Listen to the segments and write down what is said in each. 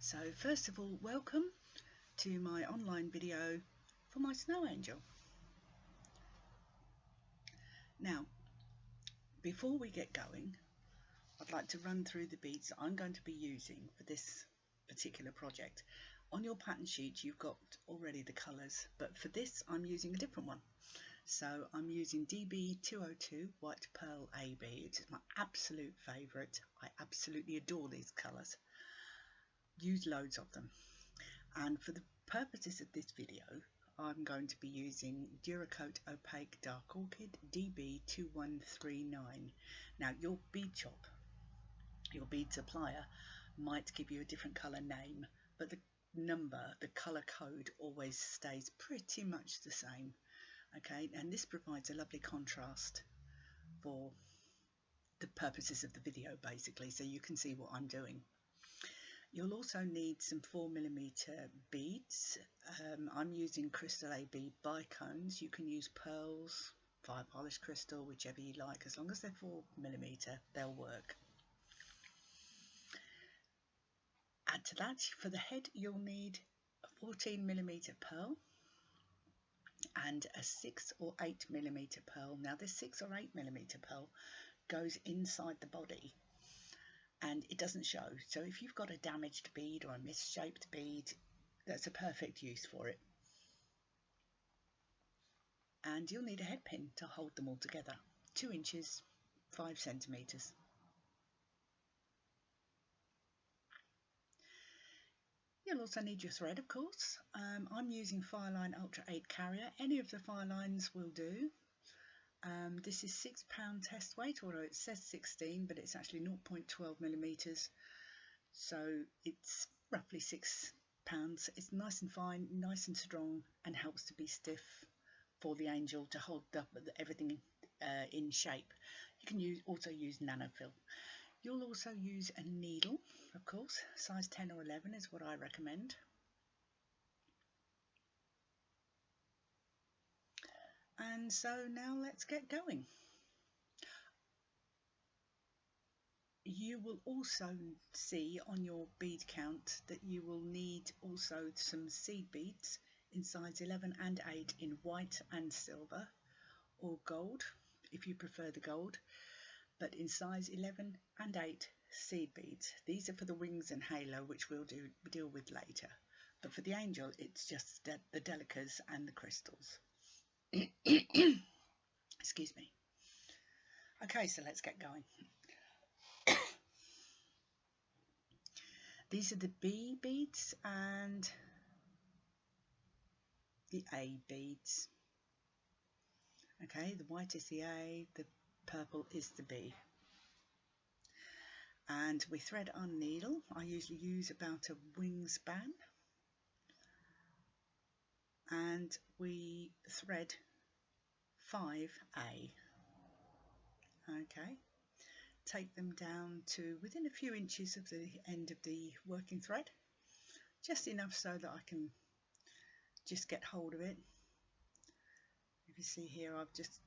So first of all, welcome to my online video for my snow angel. Now, before we get going, I'd like to run through the beads that I'm going to be using for this particular project. On your pattern sheet you've got already the colours, but for this I'm using a different one. So I'm using DB202 White Pearl AB. It's my absolute favourite. I absolutely adore these colours. Use loads of them. And for the purposes of this video, I'm going to be using Duracoat Opaque Dark Orchid DB2139. Now your bead shop, your bead supplier might give you a different colour name, but the colour code always stays pretty much the same. Okay, and this provides a lovely contrast for the purposes of the video basically, so you can see what I'm doing. You'll also need some 4mm beads. I'm using Crystal AB bicones. You can use pearls, fire polished crystal, whichever you like. As long as they're 4mm, they'll work. Add to that, for the head, you'll need a 14mm pearl and a 6 or 8mm pearl. Now this 6 or 8mm pearl goes inside the body and it doesn't show, so if you've got a damaged bead or a misshaped bead, that's a perfect use for it. And you'll need a head pin to hold them all together, 2 inches, 5 centimeters. You'll also need your thread, of course. I'm using Fireline Ultra 8 Carrier. Any of the Firelines will do. This is £6 test weight, although it says 16, but it's actually 0.12mm, so it's roughly £6. It's nice and fine, nice and strong, and helps to be stiff for the angel to hold everything in shape. You can also use Nanofill. You'll also use a needle, of course. Size 10 or 11 is what I recommend. And so now let's get going. You will also see on your bead count that you will need also some seed beads in size 11 and 8 in white and silver, or gold if you prefer the gold, but in size 11 and 8 seed beads. These are for the wings and halo, which we'll deal with later, but for the angel it's just the delicas and the crystals. Excuse me. Okay, so let's get going. These are the B beads and the A beads. Okay, the white is the A, the purple is the B. And we thread our needle. I usually use about a wingspan. And we thread 5A. Okay, take them down to within a few inches of the end of the working thread, just enough so that I can just get hold of it. If you see here, I've just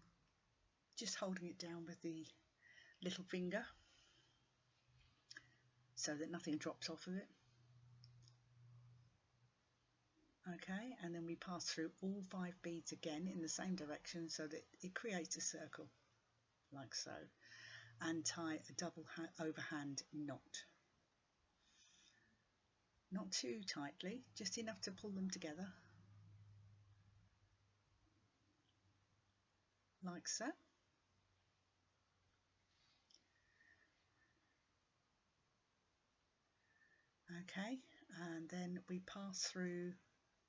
holding it down with the little finger so that nothing drops off of it. Okay, and then we pass through all 5 beads again in the same direction so that it creates a circle like so, and tie a double overhand knot. Not too tightly, just enough to pull them together like so. Okay, and then we pass through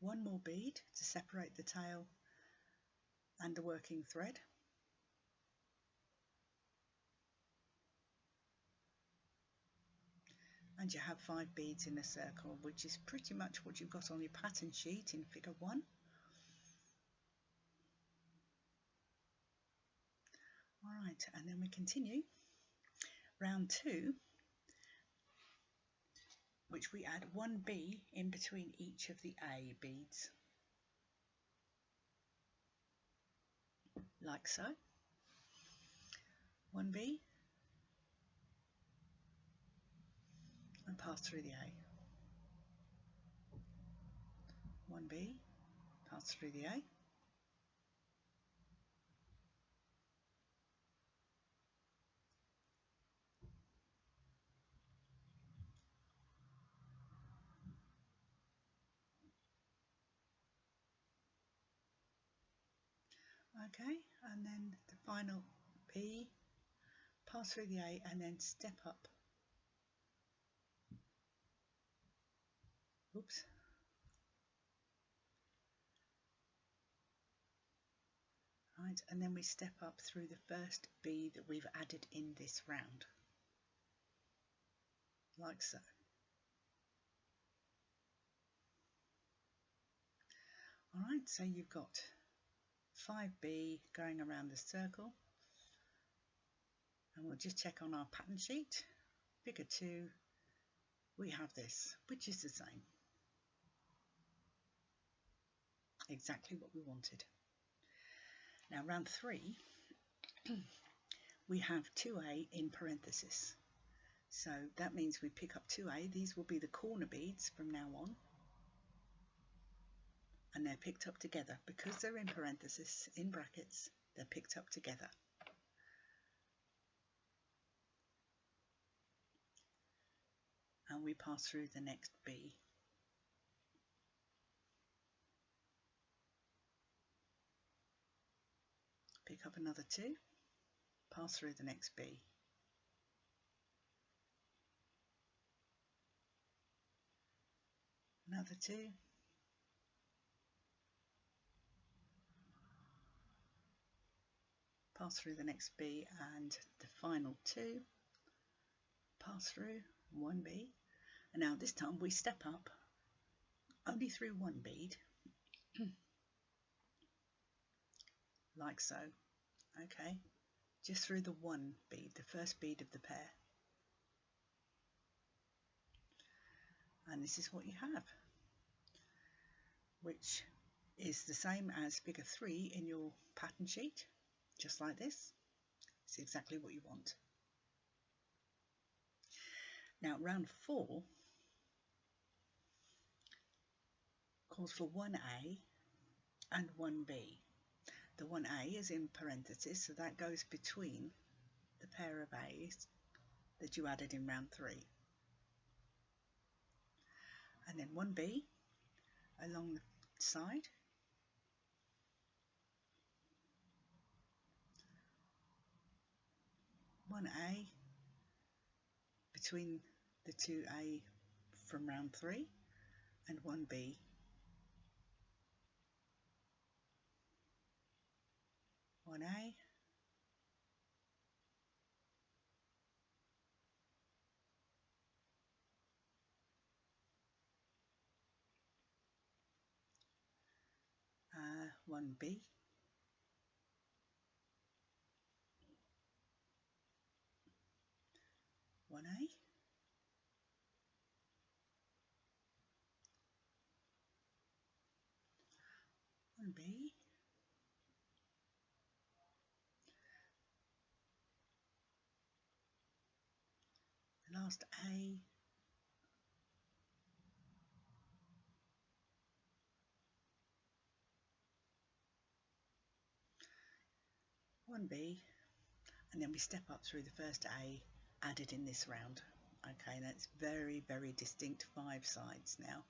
one more bead to separate the tail and the working thread. And you have 5 beads in a circle, which is pretty much what you've got on your pattern sheet in figure 1. Alright, and then we continue round 2, which we add 1 B in between each of the A beads, like so. 1 B and pass through the A. 1B, pass through the A, okay, and then the final B, pass through the A and then step up. Oops. Right, and then we step up through the first B that we've added in this round, like so. Alright, so you've got 5B going around the circle, and we'll just check on our pattern sheet. Figure 2, we have this, which is the same. Exactly what we wanted. Now round 3, we have 2A in parenthesis. So that means we pick up 2A. These will be the corner beads from now on. And they're picked up together. Because they're in parenthesis, in brackets, they're picked up together. And we pass through the next B. Pick up another 2, pass through the next B. Another 2, pass through the next B, and the final 2, pass through 1B. And now this time we step up only through 1 bead, like so, okay, just through the 1 bead, the first bead of the pair. And this is what you have, which is the same as figure 3 in your pattern sheet, just like this. It's exactly what you want. Now round 4 calls for 1A and 1B. The 1A is in parentheses, so that goes between the pair of A's that you added in round 3. And then 1B along the side, 1A between the 2A from round 3, and 1B, 1A, uh, 1B, 1A, 1B, the last A, 1B, and then we step up through the first A added in this round. Okay, that's very, very distinct 5 sides now.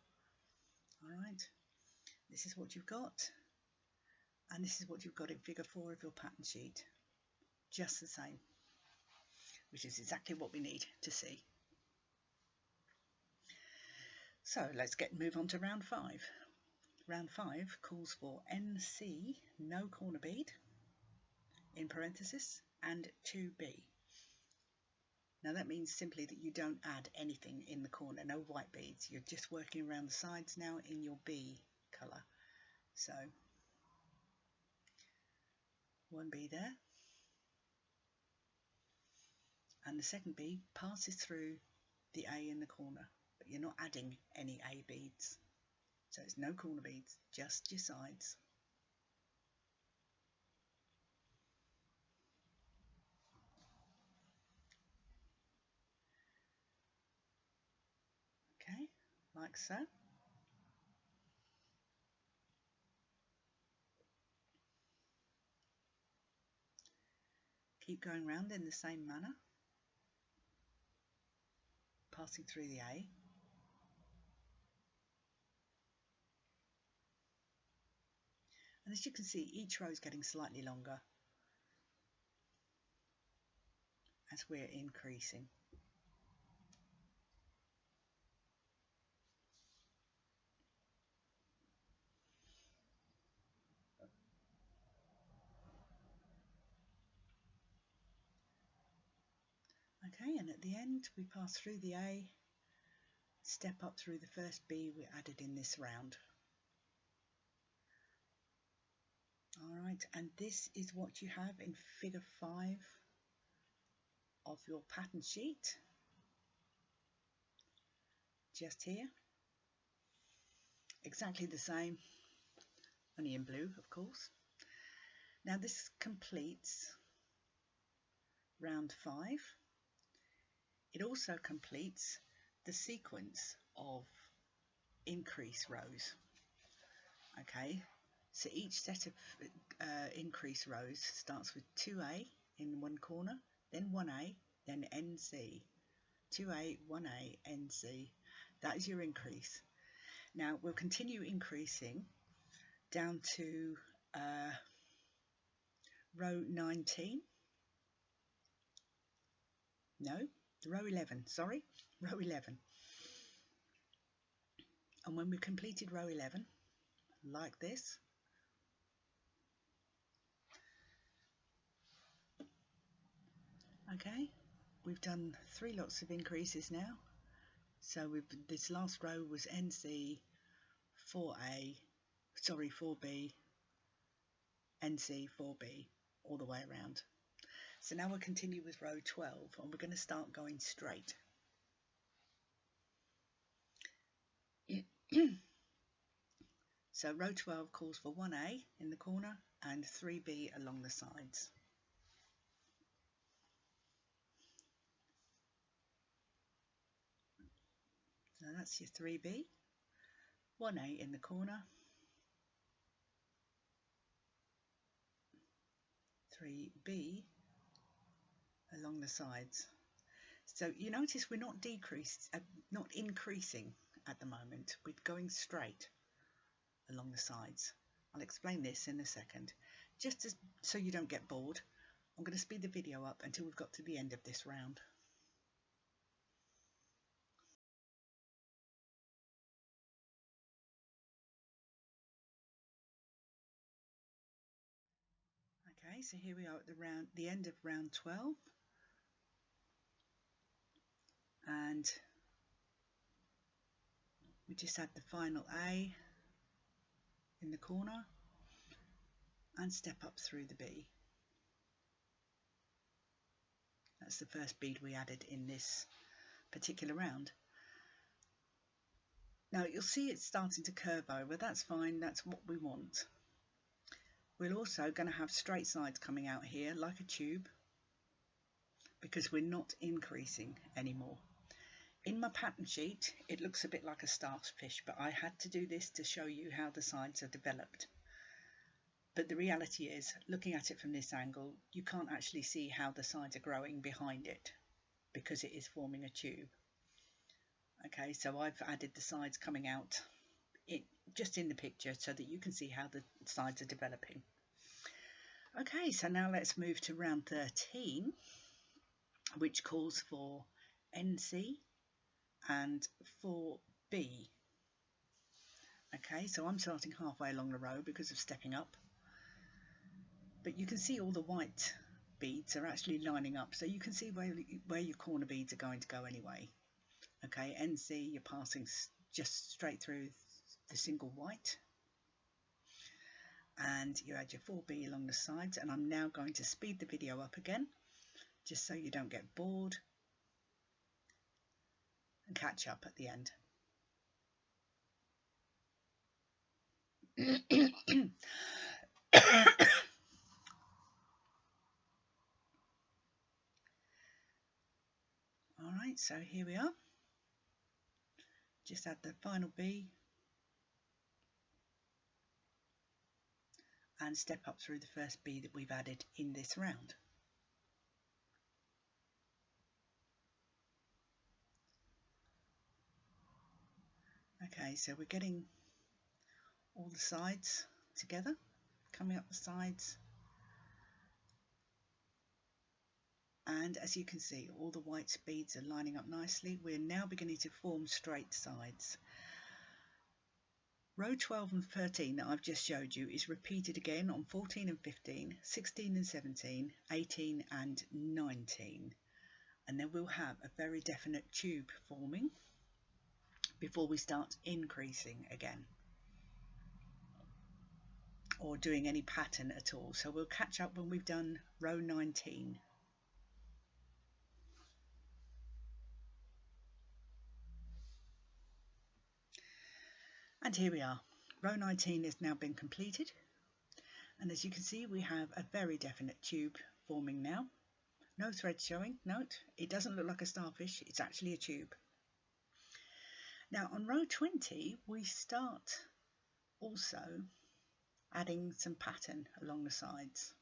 Alright, this is what you've got, and this is what you've got in figure 4 of your pattern sheet. Just the same, which is exactly what we need to see. So let's move on to round 5. Round 5 calls for NC, no corner bead, in parenthesis, and 2B. Now that means simply that you don't add anything in the corner, no white beads. You're just working around the sides now in your B colour. So 1B there, and the second B passes through the A in the corner, but you're not adding any A beads. So it's no corner beads, just your sides. Okay, like so. Keep going round in the same manner, passing through the A. And as you can see, each row is getting slightly longer as we're increasing. Okay, and at the end we pass through the A, step up through the first B we added in this round. Alright, and this is what you have in figure 5 of your pattern sheet, just here. Exactly the same, only in blue, of course. Now this completes round 5. It also completes the sequence of increase rows. Okay, so each set of increase rows starts with 2A in one corner, then 1A, then NC. 2A, 1A, NC. That is your increase. Now we'll continue increasing down to row 19. No, row 11, sorry, row 11. And when we've completed row 11, like this, okay, we've done 3 lots of increases now. So this last row was NC, 4A, sorry, 4B, NC, 4B, all the way around. So now we'll continue with row 12 and we're going to start going straight. So row 12 calls for 1A in the corner and 3B along the sides. So that's your 3B, 1A in the corner, 3B along the sides. So you notice we're not increasing at the moment, we're going straight along the sides. I'll explain this in a second. So you don't get bored, I'm going to speed the video up until we've got to the end of this round. Okay, so here we are at the end of round 12, and we just add the final A in the corner and step up through the B. That's the first bead we added in this particular round. Now you'll see it's starting to curve over, that's fine, that's what we want. We're also going to have straight sides coming out here like a tube because we're not increasing anymore. In my pattern sheet it looks a bit like a starfish, but I had to do this to show you how the sides are developed. But the reality is, looking at it from this angle, you can't actually see how the sides are growing behind it because it is forming a tube. Okay, so I've added the sides coming out just in the picture so that you can see how the sides are developing. Okay, so now let's move to round 13, which calls for NC and 4B. Okay, so I'm starting halfway along the row because of stepping up. But you can see all the white beads are actually lining up, so you can see where your corner beads are going to go anyway. Okay, NC, you're passing just straight through the single white, and you add your 4B along the sides, and I'm now going to speed the video up again just so you don't get bored and catch up at the end. Alright, so here we are. Just add the final B and step up through the first B that we've added in this round. Okay, so we're getting all the sides together, coming up the sides, and as you can see, all the white beads are lining up nicely. We're now beginning to form straight sides. Row 12 and 13 that I've just showed you is repeated again on 14 and 15, 16 and 17, 18 and 19, and then we'll have a very definite tube forming before we start increasing again or doing any pattern at all. So we'll catch up when we've done row 19. And here we are. Row 19 has now been completed, and as you can see, we have a very definite tube forming now. No thread showing. Note, it doesn't look like a starfish, it's actually a tube. Now on row 20 we start also adding some pattern along the sides.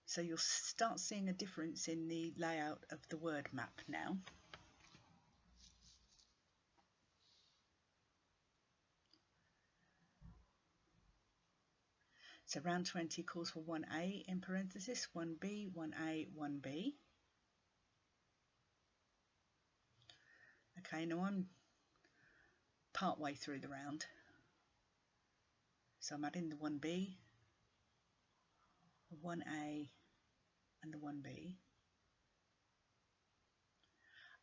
So you'll start seeing a difference in the layout of the word map now. So round 20 calls for 1A in parenthesis, 1B, 1A, 1B. Okay, now I'm part way through the round. So I'm adding the 1B, the 1A and the 1B.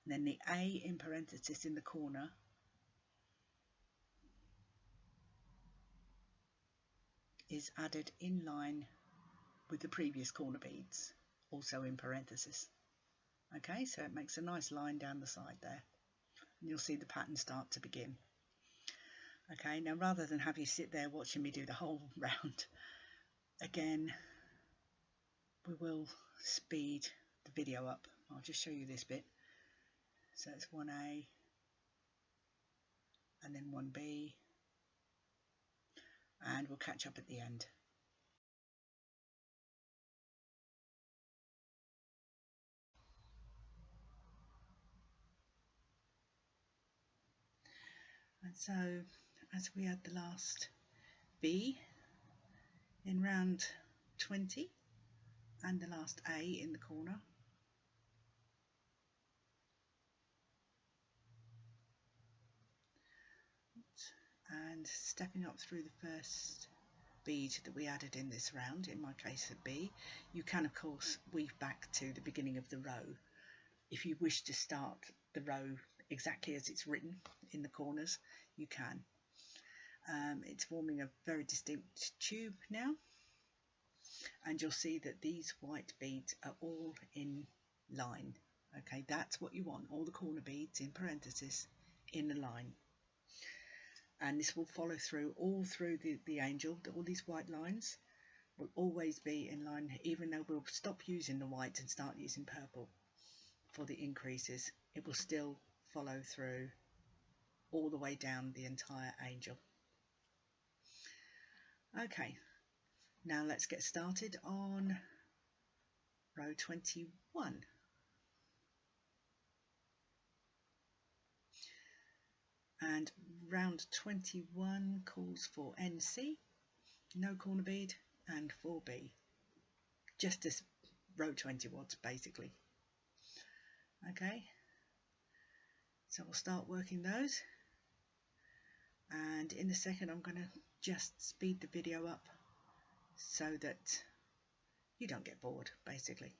And then the A in parenthesis in the corner is added in line with the previous corner beads, also in parenthesis. Okay, so it makes a nice line down the side there, and you'll see the pattern start to begin. Okay, now rather than have you sit there watching me do the whole round, again, we will speed the video up. I'll just show you this bit. So it's 1A and then 1B, and we'll catch up at the end. And so as we add the last B in round 20 and the last A in the corner, and stepping up through the first bead that we added in this round, in my case a B, you can of course weave back to the beginning of the row if you wish to start the row exactly as it's written in the corners. You can. It's forming a very distinct tube now, and you'll see that these white beads are all in line. Okay, that's what you want, all the corner beads in parenthesis in a line. And this will follow through all through the angel. All these white lines will always be in line, even though we'll stop using the white and start using purple for the increases. It will still follow through all the way down the entire angel. Okay, now let's get started on row 21. And round 21 calls for NC, no corner bead, and 4B, just as row 20 was basically. Okay, so we'll start working those, and in a second I'm going to just speed the video up so that you don't get bored basically.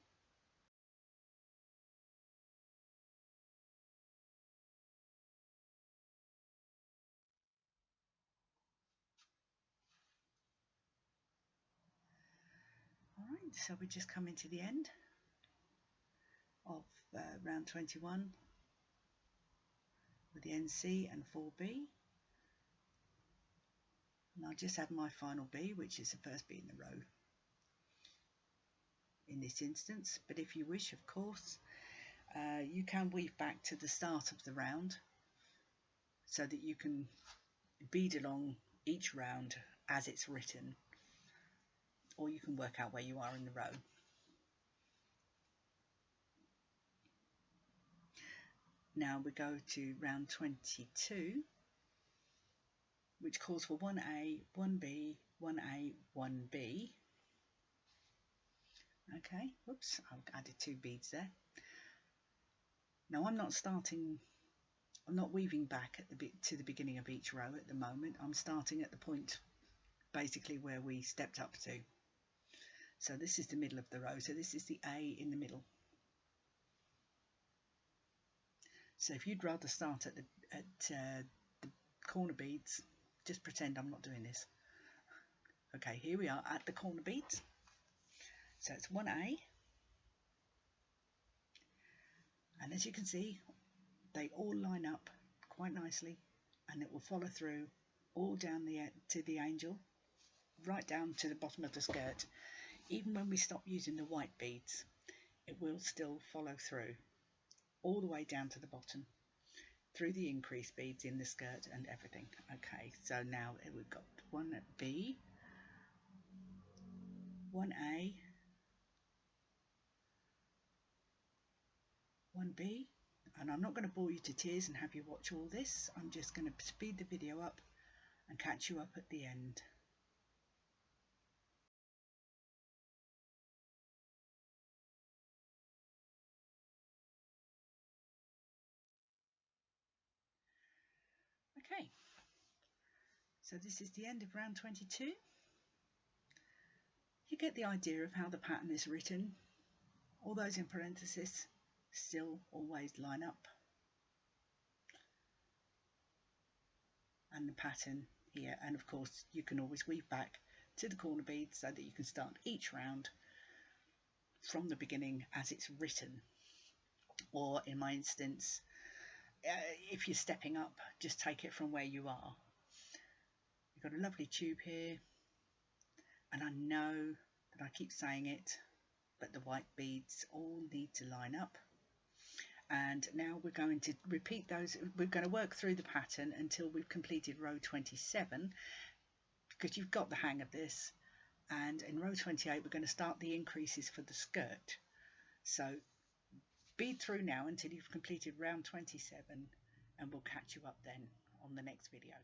Alright, so we're just coming to the end of round 21 with the NC and 4B, and I'll just add my final B, which is the first B in the row in this instance. But if you wish, of course, you can weave back to the start of the round so that you can bead along each round as it's written, or you can work out where you are in the row. Now we go to round 22, which calls for 1A, 1B, 1A, 1B. Okay, whoops, I've added 2 beads there. Now I'm not weaving back at to the beginning of each row at the moment. I'm starting at the point basically where we stepped up to. So this is the middle of the row, so this is the A in the middle. So if you'd rather start at the corner beads, just pretend I'm not doing this. Okay, here we are at the corner beads. So it's 1A, and as you can see, they all line up quite nicely, and it will follow through all down to the angel, right down to the bottom of the skirt. Even when we stop using the white beads, it will still follow through all the way down to the bottom, through the increased beads in the skirt and everything. Okay, so now we've got 1B, 1A, 1B, and I'm not going to bore you to tears and have you watch all this. I'm just going to speed the video up and catch you up at the end. Okay, so this is the end of round 22. You get the idea of how the pattern is written. All those in parentheses still always line up, and the pattern here, and of course you can always weave back to the corner beads so that you can start each round from the beginning as it's written, or in my instance, if you're stepping up, just take it from where you are. You've got a lovely tube here, and I know that I keep saying it, but the white beads all need to line up. And now we're going to repeat those. We're going to work through the pattern until we've completed row 27, because you've got the hang of this. And in row 28 we're going to start the increases for the skirt. So bead through now until you've completed round 27, and we'll catch you up then on the next video.